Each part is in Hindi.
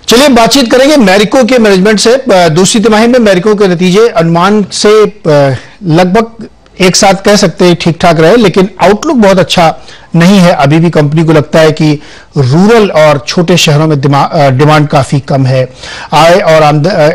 चलिए बातचीत करेंगे मैरिको के मैनेजमेंट से। दूसरी तिमाही में मैरिको के नतीजे अनुमान से लगभग एक साथ कह सकते हैं ठीक ठाक रहे, लेकिन आउटलुक बहुत अच्छा नहीं है। अभी भी कंपनी को लगता है कि रूरल और छोटे शहरों में डिमांड काफी कम है। आय और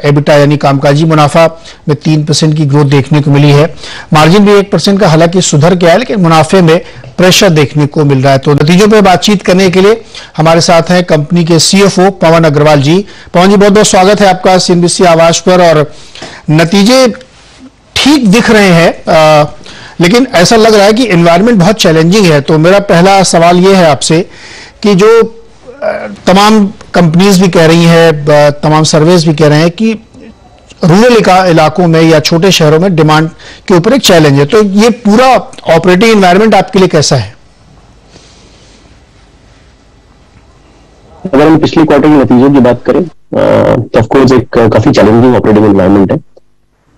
एबिटा यानी कामकाजी मुनाफा में 3% की ग्रोथ देखने को मिली है। मार्जिन भी 1% का हालांकि सुधर के आया, लेकिन मुनाफे में प्रेशर देखने को मिल रहा है। तो नतीजों पर बातचीत करने के लिए हमारे साथ हैं कंपनी के सीएफओ पवन अग्रवाल जी। पवन जी, बहुत बहुत स्वागत है आपका सीएनबीसी आवाज पर। और नतीजे ठीक दिख रहे हैं, लेकिन ऐसा लग रहा है कि एनवायरनमेंट बहुत चैलेंजिंग है। तो मेरा पहला सवाल ये है आपसे कि जो तमाम कंपनीज भी कह रही हैं, तमाम सर्वेस भी कह रहे हैं कि रूरल इलाकों में या छोटे शहरों में डिमांड के ऊपर एक चैलेंज है, तो ये पूरा ऑपरेटिंग एनवायरनमेंट आपके लिए कैसा है? अगर हम पिछले क्वार्टर के नतीजों की बात करें तो ऑफकोर्स एक काफी चैलेंजिंग ऑपरेटिंग एनवायरनमेंट है।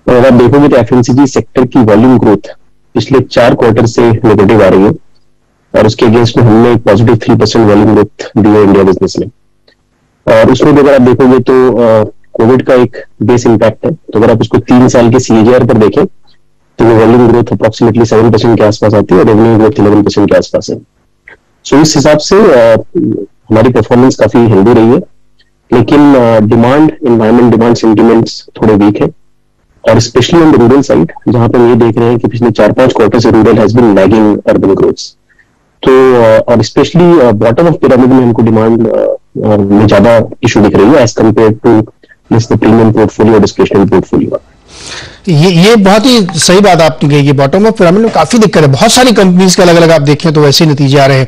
और अगर आप देखोगे तो एफएमसीजी सेक्टर की वॉल्यूम ग्रोथ पिछले 4 क्वार्टर से नेगेटिव आ रही है, और उसके अगेंस्ट में हमने एक पॉजिटिव 3% वॉल्यूम ग्रोथ दी है इंडिया बिजनेस में। और उसमें भी अगर आप देखोगे तो कोविड का एक बेस इम्पैक्ट है। तो अगर आप उसको 3 साल के सीएजीआर पर देखें तो वो वॉल्यूम ग्रोथ अप्रोक्सीमेटली 7% के आसपास आती है और रेवेन्यू ग्रोथ 11% के आसपास है। सो इस हिसाब से हमारी परफॉर्मेंस काफी हेल्दी रही है, लेकिन डिमांड एनवायरमेंट, डिमांड सेंटिमेंट्स थोड़े वीक है। और specially on the rural side, जहां पर ये देख रहे हैं कि पिछले 4-5 क्वार्टर से rural has been lagging urban growth. तो और स्पेशली बॉटम ऑफ पिरामिड में हमको डिमांड में ज्यादा इशू दिख रही है as compare to the premium portfolio, discretionary portfolio. ये बहुत ही सही बात आपने कही कि बॉटम ऑफ पिरामिड में काफी दिक्कत है। बहुत सारी कंपनीज के अलग अलग आप देखें तो वैसे ही नतीजे आ रहे हैं।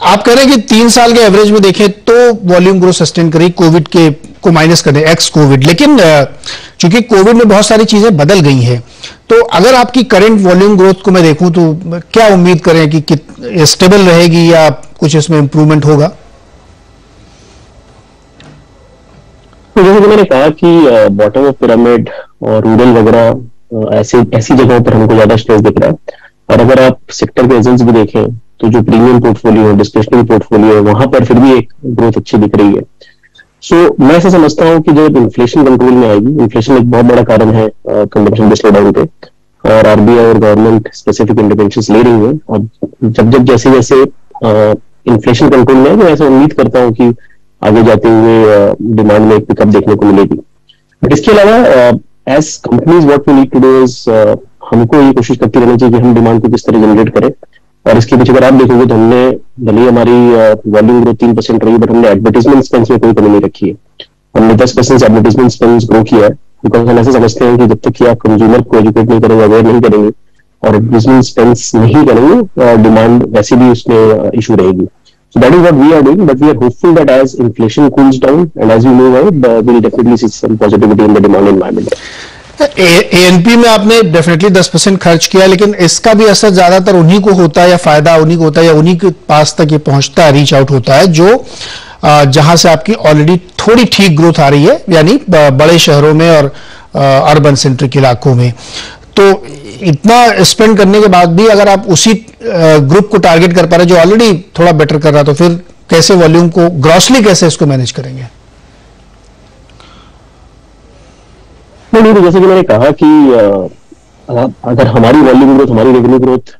आप कह रहे हैं कि 3 साल के एवरेज में देखें तो वॉल्यूम ग्रोथ सस्टेन करी, कोविड के को माइनस कर दे एक्स कोविड, लेकिन चूंकि कोविड में बहुत सारी चीजें बदल गई हैं, तो अगर आपकी करंट वॉल्यूम ग्रोथ को मैं देखूं तो क्या उम्मीद करें कि स्टेबल रहेगी या कुछ इसमें इंप्रूवमेंट होगा? तो जैसे कि मैंने कहा कि बॉटम ऑफ पिरामिड और रूरल वगैरह ऐसी जगहों पर हमको ज्यादा स्ट्रेस दिख रहा है। और अगर आप सेक्टर के रिजल्ट्स भी देखें तो जो प्रीमियम पोर्टफोलियो, डिस्क्रिशनरी पोर्टफोलियो है, वहां पर फिर भी एक ग्रोथ अच्छी दिख रही है। सो मैं ऐसा समझता हूँ कि जब इन्फ्लेशन कंट्रोल में आएगी, इन्फ्लेशन एक बहुत बड़ा कारण है कंजम्पशन के स्लो डाउन पे, और आरबीआई और गवर्नमेंट स्पेसिफिक इंटरवेंशंस ले रही है। और जब जैसे जैसे इन्फ्लेशन कंट्रोल में है, मैं ऐसा उम्मीद करता हूँ कि आगे जाते हुए डिमांड में एक पिकअप देखने को मिलेगी। बट इसके अलावा as companies what we need to do is, हमको ये कोशिश करती रहनी चाहिए कि हम डिमांड को किस तरह जनरेट करें। और इसके पीछे अगर आप देखोगे तो हमने भले हमारी वॉल्यूम ग्रोथ 3% रही, बट हमने एडवर्टाइजमेंट स्पेंड्स में कोई कमी नहीं रखी है। हमने 10% एडवर्टाइजमेंट स्पेंड्स ग्रो किया है, बिकॉज हम ऐसे समझते हैं कि जब तक कि आप कंज्यूमर को एजुकेट नहीं करेंगे, अवेयर नहीं करेंगे और एडवर्टाइजमेंट स्पेंड्स नहीं करेंगे, डिमांड वैसे भी उसमें इशू रहेगी। So that is what we are doing, but we are hopeful that as inflation cools down and as we move out, we will definitely see some positivity in the demand environment. ANP में आपने डेफिनेटली 10% खर्च किया, लेकिन इसका भी असर ज्यादातर उन्हीं को होता है या फायदा उन्हीं को होता है या उन्हीं के पास तक ये पहुंचता है, रीच आउट होता है जो जहां से आपकी ऑलरेडी थोड़ी ठीक ग्रोथ आ रही है, यानी बड़े शहरों में और अर्बन सेंट्रिक इलाकों में। तो इतना स्पेंड करने के बाद भी अगर आप उसी ग्रुप को टारगेट कर पा रहे जो ऑलरेडी थोड़ा बेटर कर रहा, तो फिर कैसे वॉल्यूम को ग्रॉसली कैसे इसको मैनेज करेंगे? नहीं, जैसे कि मैंने कहा कि अगर हमारी वॉल्यूम ग्रोथ, हमारी रेवेन्यू ग्रोथ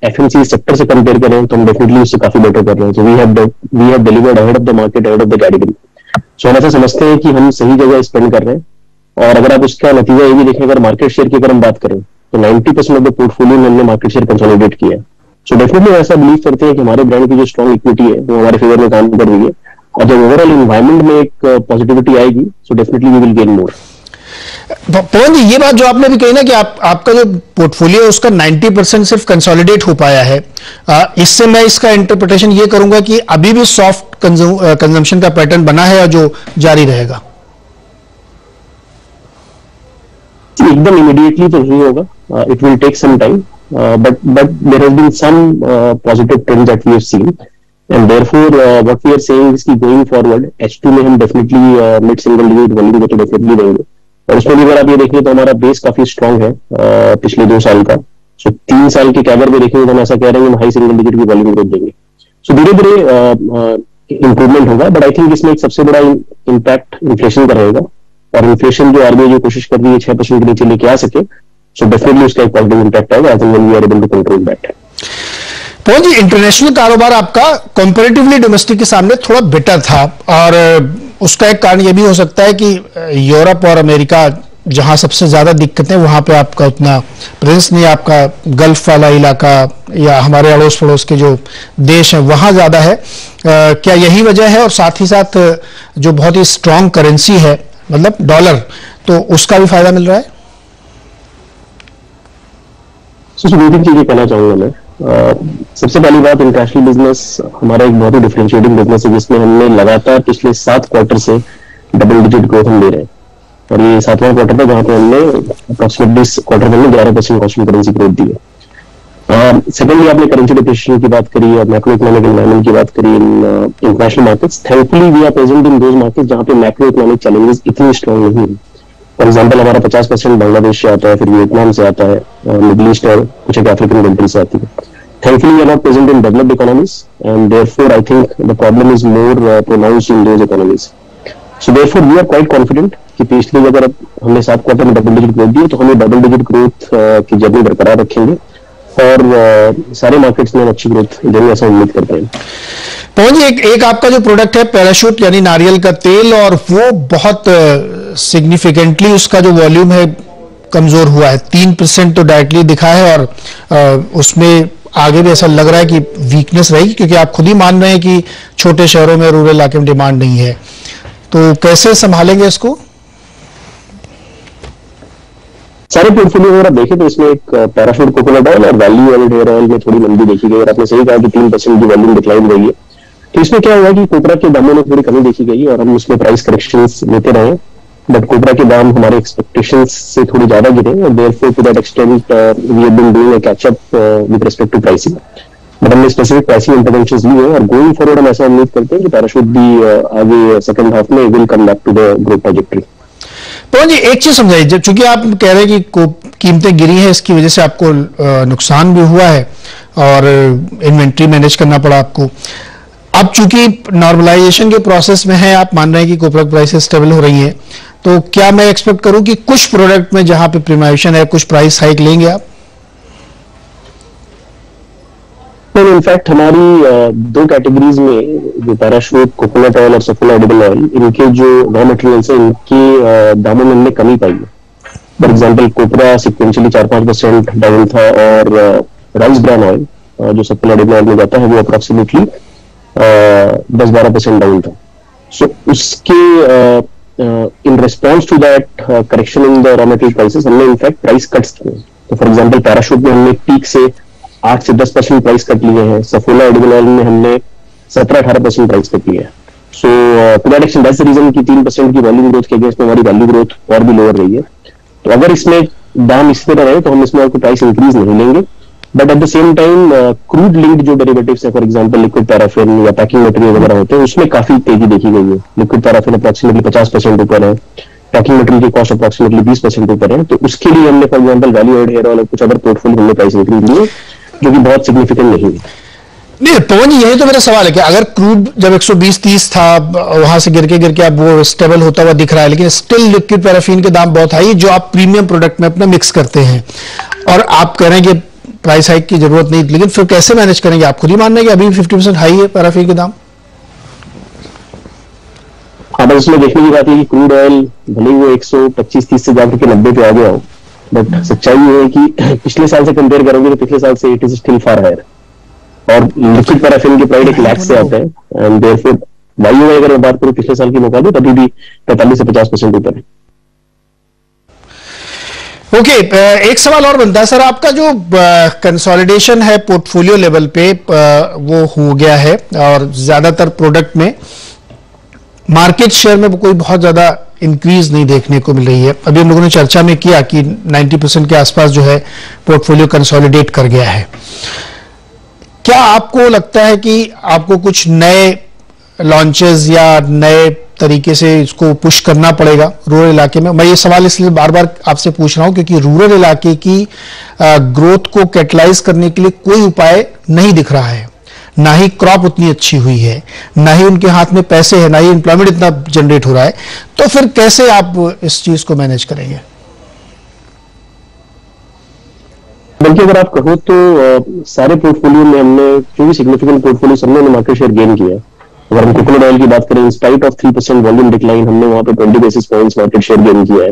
एफएमसीजी सेक्टर से कंपेयर करें तो हम डेफिनेटली उससे काफी बेटर कर रहे हैं। So we have delivered ahead of the market, ahead of the category. So हम ऐसा समझते हैं कि हम सही जगह स्पेंड कर रहे हैं। और अगर आप उसका नतीजा ये भी देखें, अगर मार्केट शेयर की अगर हम बात करें तो 90% ऑफ द पोर्टफोलियो में हमने मार्केट शेयर कंसोलिडेट किया है। सो डेफिनेटली ऐसा बिलीव करते हैं कि हमारे ब्रांड की जो स्ट्रॉन्ग इक्विटी है वो हमारे फेवर में काम कर रही है। और जब ओवरऑल एनवायरमेंट में एक पॉजिटिविटी आएगी so definitely we will gain more. Pavan ji, ये बात जो आपने भी कही ना कि आपका जो पोर्टफोलियो है उसका 90% सिर्फ कंसोलिडेट हो पाया है, इससे मैं इसका इंटरप्रिटेशन ये करूंगा कि अभी भी सॉफ्ट कंजम्पशन का पैटर्न बना है और जो जारी रहेगा। एकदम इमीडिएटली तो नहीं होगा, it will take some time, but there has been some positive trend that we have seen, and therefore what we are saying is कि गोइंग फॉरवर्ड H2 में हम definitely mid single digit volume को तो डेफिनेटली देंगे। और उसमें भी अगर आप ये देखें तो हमारा बेस काफी स्ट्रांग है पिछले 2 साल का। सो 3 साल के कैगर में देखेंगे तो हम ऐसा कह रहे हैं हम हाई सिंगल डिजिट की वॉल्यूम ग्रोथ देंगे। सो धीरे धीरे इंप्रूवमेंट होगा, बट आई थिंक इसमें एक सबसे बड़ा इम्पैक्ट इन्फ्लेशन का रहेगा, और इन्फ्लेशन जो आरबीआई जो कोशिश कर रही है 6% के नीचे लेके आ सके, सो डेफिनेटली उसका एक पॉजिटिव इम्पैक्ट आएगा। I think when we are able to control that. Pawan ji, international कारोबार आपका कंपैरेटिवली डोमेस्टिक के सामने थोड़ा बेटर था, और उसका एक कारण यह भी हो सकता है कि यूरोप और अमेरिका जहां सबसे ज्यादा दिक्कतें, वहां पे आपका उतना प्रेजेंस नहीं, आपका गल्फ वाला इलाका या हमारे अड़ोस पड़ोस के जो देश हैं वहां ज्यादा है। क्या यही वजह है? और साथ ही साथ जो बहुत ही स्ट्रांग करेंसी है, मतलब डॉलर, तो उसका भी फायदा मिल रहा है? दो तीन चीजें कहना चाहूंगा मैं। सबसे पहली बात, इंटरनेशनल बिजनेस हमारा एक बहुत ही डिफरेंशिएटिंग बिजनेस है, जिसमें हमने लगातार पिछले 7 क्वार्टर से डबल डिजिट ग्रोथ हम ले रहे हैं, और ये 7वां क्वार्टर था जहां पे हमने अप्रोक्सीमेटली इस क्वार्टर में 11% कॉन्स्टेंट करेंसी ग्रोथ दी है। सेकेंडली, आपने करेंसी डिप्रिसिएशन की बात करी और मैक्रो इकोनॉमिक एनवायरमेंट की बात करी in international markets. Thankfully we are present in those markets जहां पे मैक्रो इकोनॉमिक चैलेंजेस इतनी स्ट्रॉन्ग नहीं है। फॉर एग्जाम्पल, हमारा 50% बांग्लादेश से आता है, फिर वियतनाम से आता है, मिडिल ईस्ट और कुछ एक अफ्रीकन कंट्री से आती है। Thankfully, we are not present in developed economies, and therefore, I think the problem is more pronounced in those economies. So, therefore, we are quite confident कि पिछले अगर हमने 7 क्वार्टर में डबल डिजिट ग्रोथ दी, तो हमें डबल डिजिट ग्रोथ की जर्नी बरकरार रखेंगे, और सारे मार्केट्स में हम अच्छी ग्रोथ जरूर ऐसा उम्मीद करते हैं। पवन जी, एक आपका जो प्रोडक्ट है पैराशूट यानी नारियल का तेल, और वो बहुत सिग्निफिकेंटली उसका जो वॉल्यूम है कमजोर हुआ है, 3% तो डायरेक्टली दिखा है, और उसमें आगे भी ऐसा लग रहा है कि वीकनेस रहेगी, क्योंकि आप खुद ही मान रहे हैं कि छोटे शहरों में, रूरल इलाके में डिमांड नहीं है। तो कैसे संभालेंगे इसको? सारे पोर्टफोलियो अगर आप देखें तो इसमें एक पैराशूट कोकोनट ऑयल और वैल्यू एडेड हेयर ऑयल में थोड़ी मंदी देखी गई, और आपने सही कहा कि 3% की वॉल्यूम डिक्लाइन रही है। तो इसमें क्या हुआ कि कोपरा के दामों में थोड़ी कमी देखी गई, और हम उसमें प्राइस करेक्शंस लेते रहे, बट कोपरा के दाम हमारे एक्सपेक्टेशंस से थोड़ी ज्यादा गिरे, और therefore to that extent we have been doing a catch up with respect to pricing, but हमने स्पेसिफिक प्राइसिंग इंटरवेंशंस लिए हैं, और गोइंग फॉरवर्ड हम ऐसा उम्मीद करते हैं कि पैराशूट भी आगे सेकंड हाफ में will come back to the growth trajectory. Pavan ji, एक चीज समझाइए, जब चूंकि आप कह रहे हैं कि कीमतें गिरी हैं, इसकी वजह से आपको नुकसान भी हुआ है और इन्वेंट्री मैनेज करना पड़ा आपको। अब चूंकि नॉर्मलाइजेशन के प्रोसेस में है, आप मान रहे हैं कि कोपरा प्राइसेस स्टेबल हो रही है, तो क्या मैं एक्सपेक्ट करूं कि कुछ प्रोडक्ट में जहां पे प्रीमियमेशन है, कुछ प्राइस हाइक लेंगे आप? तो इनफैक्ट हमारी 2 कैटेगरीज में, जो पैराशूट, कोकोनट ऑयल और सफोला एडिबल ऑयल, इनके जो रॉ मटेरियल्स है, इनके दामों में हमने कमी पाई है। For example, copra sequentially 4-5% down था, और राइस ब्रान ऑयल जो सफोला एडिबल ऑयल में जाता है, वो अप्रोक्सीमेटली 10-12% डाउन था। सो उसके in response to that correction in the raw material prices, हमने इनफैक्ट प्राइस कट्स किए। तो फॉर एग्जांपल, पैराशूट में हमने पीक से 8 से 10% प्राइस कट लिए हैं, सफोला एडिबल ऑयल में हमने 17-18% प्राइस कट लिए हैं। So to that extent, that's the reason कि 3% की वॉल्यूम ग्रोथ के अगेंस्ट में हमारी वैल्यू ग्रोथ और भी लोअर रही है। तो अगर इसमें दाम इसी तरह रहे तो हम इसमें आपको प्राइस इंक्रीज नहीं लेंगे, but at the same time crude linked जो डेरिवेटिव्स है, फॉर एग्जांपल लिक्विड पैराफिन या पैकिंग मटेरियल वगैरह होते हैं, उसमें काफी तेजी देखी गई है। लिक्विड पैराफिन अप्रोक्सीमेटली 50% ऊपर है, पैकिंग मटेरियल की कॉस्ट अप्रोक्सीमेटली 20% ऊपर है। तो उसके लिए हमने for example value added hair oil और कुछ अदर पोर्टफोलियो हमने प्राइस इंक्रीज लिए, जो कि बहुत सिग्निफिकेंट नहीं है। नहीं पवन जी, यही तो मेरा सवाल है कि अगर क्रूड जब 120-30 था, वहां से गिर के अब वो स्टेबल होता हुआ दिख रहा है, लेकिन स्टिल लिक्विड पैराफिन के दाम बहुत हाई, जो आप प्रीमियम प्रोडक्ट में अपना मिक्स करते हैं, और आप कह रहे हैं कि प्राइस हाइक की जरूरत नहीं, लेकिन फिर कैसे मैनेज करेंगे? आप खुद ही मान रहे हैं कि अभी 50% हाई है पैराफिन के दाम। हाँ, बस इसमें देखने की बात है कि क्रूड ऑयल भले ही वो 125-30 से जाकर के 90 पे आ गया हो, बट सच्चाई ये है कि पिछले साल से कंपेयर करोगे तो पिछले साल से it is still far higher, और लिक्विड पैराफिन की प्राइस 1 लाख से आता है, एंड देयरफॉर वायु अगर मैं बात करूं पिछले साल की मुकाबले, तभी भी 45 से 50% ऊपर है। ओके, एक सवाल और बनता है सर, आपका जो कंसोलिडेशन है पोर्टफोलियो लेवल पे वो हो गया है, और ज्यादातर प्रोडक्ट में मार्केट शेयर में कोई बहुत ज्यादा इंक्रीज नहीं देखने को मिल रही है। अभी हम लोगों ने चर्चा में किया कि 90% के आसपास जो है पोर्टफोलियो कंसोलिडेट कर गया है। क्या आपको लगता है कि आपको कुछ नए लॉन्चेस या नए तरीके से इसको पुश करना पड़ेगा रूरल इलाके में? मैं ये सवाल इसलिए बार बार आपसे पूछ रहा हूं क्योंकि रूरल इलाके की ग्रोथ को कैटलाइज करने के लिए कोई उपाय नहीं दिख रहा है। ना ही क्रॉप उतनी अच्छी हुई है, ना ही उनके हाथ में पैसे है, ना ही एम्प्लॉयमेंट इतना जनरेट हो रहा है, तो फिर कैसे आप इस चीज को मैनेज करेंगे? बल्कि अगर आप कहो तो सारे पोर्टफोलियो में हमने जो भी सिग्निफिकेंट पोर्टफोलियो हमने मार्केट शेयर गेन किया है। अगर हम कोकोनट ऑयल की बात करें, in spite of 3% volume decline, हमने वहां पे 20 basis points market share gain किया है।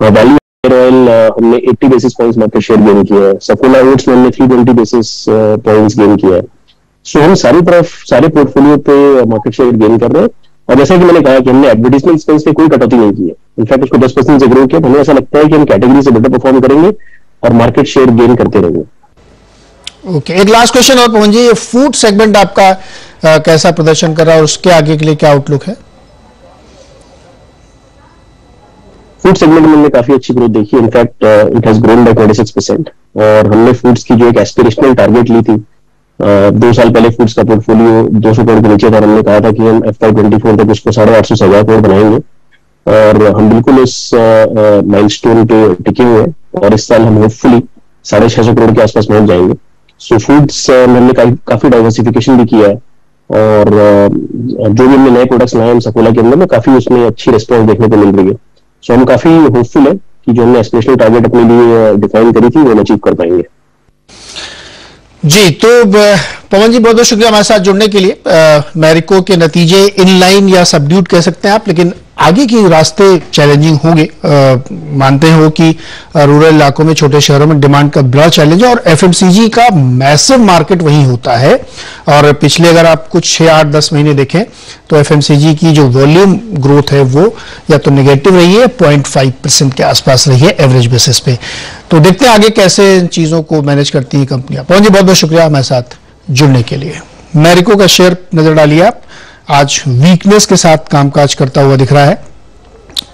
वैल्यू ऑयल हमने 80 basis points market share gain किया है। सफोला ओट्स में हमने 320 बेसिस पॉइंट्स गेन किया है। सो हम सारी तरफ सारे पोर्टफोलियो पे मार्केट शेयर गेन कर रहे हैं। और जैसा कि मैंने कहा कि हमने एडवर्टाइजमेंट एक्सपेंस पे कोई कटौती नहीं की है, इनफैक्ट उसको 10% से ग्रो किया। हमें ऐसा लगता है कि हम कैटेगरी से बेटर परफॉर्म करेंगे और मार्केट शेयर गेन करते रहेंगे। ओके, एक लास्ट क्वेश्चन और पवन जी, ये फूड सेगमेंट आपका कैसा प्रदर्शन कर रहा है और उसके आगे के लिए क्या आउटलुक है? फूड सेगमेंट में हमने काफी अच्छी ग्रोथ देखी, in fact it has grown by 26%। और हमने फूड्स की जो एक एस्पिरेशनल टारगेट ली थी 2 साल पहले, फूड्स का पोर्टफोलियो 200 करोड़ के नीचे था। हमने कहा था कि हम FY24 तक उसको 850 से 1000 करोड़ बनाएंगे, और हम बिल्कुल उस माइलस्टोन पे टिके हुए हैं। और इस साल हम होपफुली 650 करोड़ के आसपास पहुंच जाएंगे। सो फूड्स में हमने काफी डाइवर्सिफिकेशन भी किया है, और जो भी हमने नए प्रोडक्ट्स लाए हैं सफोला के अंदर में, काफी उसमें अच्छी रिस्पॉन्स देखने को मिल रही है। सो हम काफी होपफुल है कि जो हमने एस्पिरेशनल टारगेट अपने लिए डिफाइन करी थी वो हम अचीव कर पाएंगे। जी, तो पवन जी बहुत बहुत शुक्रिया हमारे साथ जुड़ने के लिए। मैरिको के नतीजे इनलाइन या सबड्यूट कह सकते हैं आप, लेकिन आगे के रास्ते चैलेंजिंग होंगे। मानते हो कि रूरल इलाकों में, छोटे शहरों में डिमांड का बड़ा चैलेंज है, और एफएमसीजी का मैसिव मार्केट वहीं होता है। और पिछले अगर आप कुछ 6, 8, 10 महीने देखें तो एफएमसीजी की जो वॉल्यूम ग्रोथ है वो या तो नेगेटिव रही है, 0.5% के आसपास रही है एवरेज बेसिस पे। तो देखते हैं आगे कैसे इन चीजों को मैनेज करती है कंपनियां। पवन जी बहुत बहुत शुक्रिया हमारे साथ जुड़ने के लिए। मैरिको का शेयर नजर डालिए आप, आज वीकनेस के साथ कामकाज करता हुआ दिख रहा है,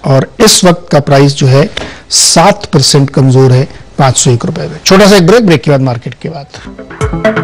और इस वक्त का प्राइस जो है 7% कमजोर है, 501 रुपए में। छोटा सा एक ब्रेक के बाद मार्केट के बाद